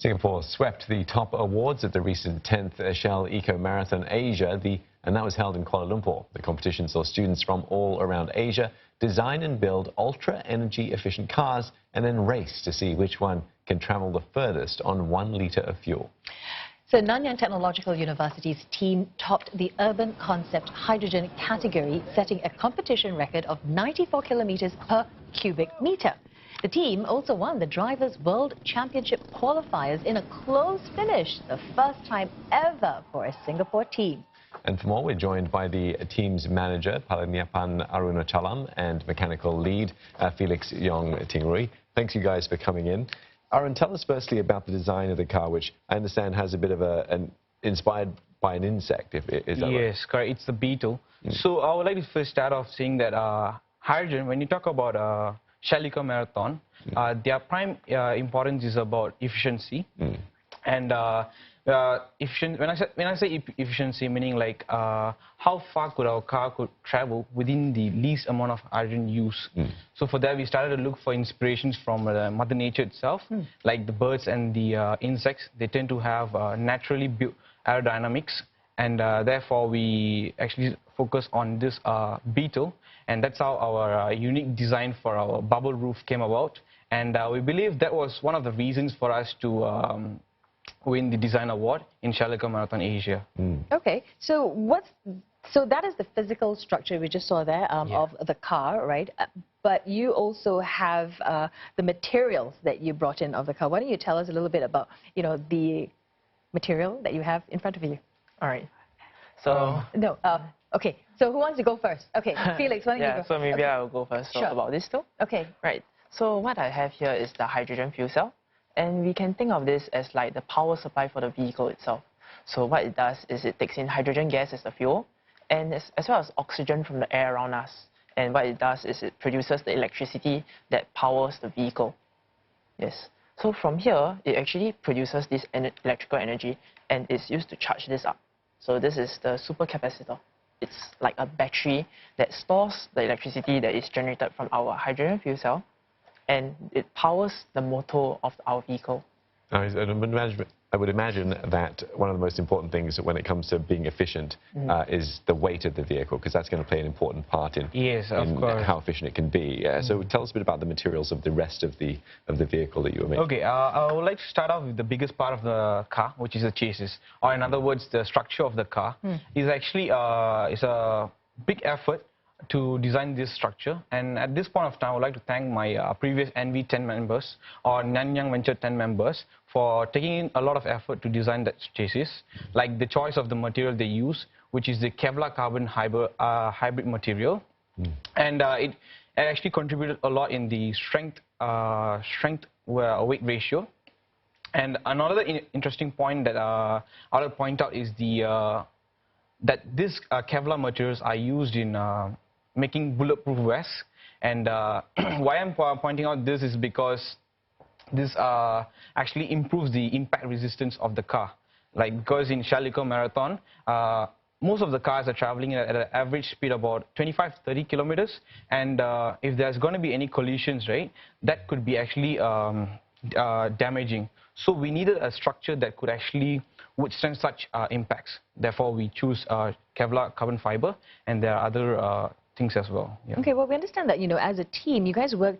Singapore swept the top awards at the recent 10th Shell Eco Marathon Asia, and that was held in Kuala Lumpur. The competition saw students from all around Asia design and build ultra-energy efficient cars and then race to see which one can travel the furthest on 1 litre of fuel. So Nanyang Technological University's team topped the urban concept hydrogen category, setting a competition record of 94 kilometers per cubic meter. The team also won the Drivers' World Championship qualifiers in a close finish, the first time ever for a Singapore team. And for more, we're joined by the team's manager, Palaniapan Arunachalam, and mechanical lead, Felix Yong Tingrui. Thanks, you guys, for coming in. Arun, tell us firstly about the design of the car, which I understand has a bit of inspired by an insect, is that right? Yes, correct. It's the beetle. So I would like to first start off saying that hydrogen, when you talk about Shell Eco Marathon, their prime importance is about efficiency. And when I say efficiency, meaning like how far could our car travel within the least amount of hydrogen use. So for that, we started to look for inspirations from Mother Nature itself, like the birds and the insects. They tend to have naturally built aerodynamics, and therefore we actually focus on this beetle, and that's how our unique design for our bubble roof came about. And we believe that was one of the reasons for us to win the design award in Shell Eco Marathon Asia. Okay, so that is the physical structure we just saw there of the car, right? But you also have the materials that you brought in of the car. Why don't you tell us a little bit about, the material that you have in front of you? All right. So okay. So who wants to go first? Okay, Felix, why don't you go? So maybe I'll go first about this too. Okay. Right. So what I have here is the hydrogen fuel cell. And we can think of this as like the power supply for the vehicle itself. So what it does is it takes in hydrogen gas as the fuel, and as well as oxygen from the air around us. And what it does is it produces the electricity that powers the vehicle. Yes. So from here, it actually produces this electrical energy, and it's used to charge this up. So this is the supercapacitor. It's like a battery that stores the electricity that is generated from our hydrogen fuel cell, and it powers the motor of our vehicle. I would imagine that one of the most important things when it comes to being efficient is the weight of the vehicle, because that's going to play an important part in, how efficient it can be. So tell us a bit about the materials of the rest of the vehicle that you were making. Okay, I would like to start off with the biggest part of the car, which is the chassis, or in other words, the structure of the car. Is actually it's a big effort to design this structure, and at this point of time I would like to thank my previous NV 10 members or Nanyang Venture 10 members for taking in a lot of effort to design that chassis, like the choice of the material they use, which is the Kevlar carbon hybrid material, and it actually contributed a lot in the strength weight ratio. And another interesting point that I will point out is that these Kevlar materials are used in making bulletproof vests. And why I'm pointing out this is because this actually improves the impact resistance of the car. Like, because in Shell Eco Marathon, most of the cars are traveling at an average speed about 25 to 30 kilometers. And if there's going to be any collisions, right, that could be actually damaging. So we needed a structure that could actually withstand such impacts. Therefore, we choose Kevlar carbon fiber, and there are other things as well. Okay, well, we understand that, as a team, you guys were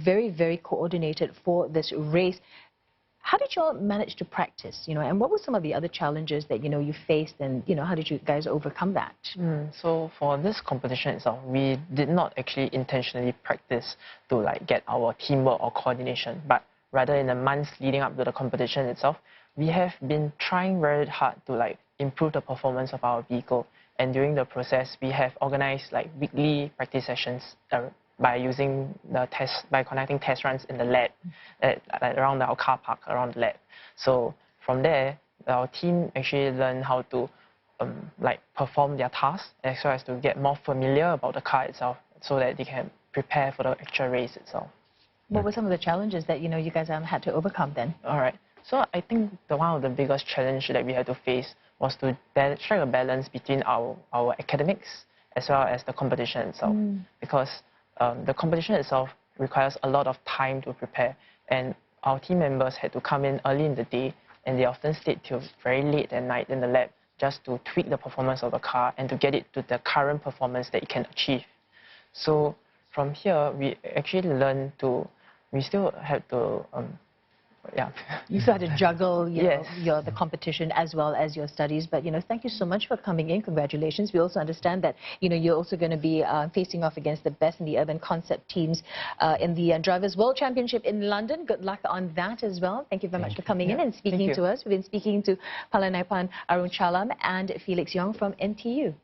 very, very coordinated for this race. How did you all manage to practice, and what were some of the other challenges that, you faced, and, how did you guys overcome that? So for this competition itself, we did not actually intentionally practice to like get our teamwork or coordination, but rather in the months leading up to the competition itself, we have been trying very hard to like improve the performance of our vehicle. And during the process, we have organized like weekly practice sessions by conducting test runs in the lab, around our car park, around the lab. So from there, our team actually learned how to perform their tasks, as well as to get more familiar about the car itself, so that they can prepare for the actual race itself. What were some of the challenges that, you guys had to overcome then? All right. So I think one of the biggest challenges that we had to face was to strike a balance between our academics as well as the competition itself. Because the competition itself requires a lot of time to prepare. And our team members had to come in early in the day, and they often stayed till very late at night in the lab just to tweak the performance of the car and to get it to the current performance that it can achieve. So from here, we actually learn to, we still have to, You still had to juggle Yes. the competition as well as your studies. But, thank you so much for coming in. Congratulations. We also understand that, you're also going to be facing off against the best in the urban concept teams in the Drivers' World Championship in London. Good luck on that as well. Thank you very much for coming in and speaking to us. We've been speaking to Palanaipan Arunchalam and Felix Yong from NTU.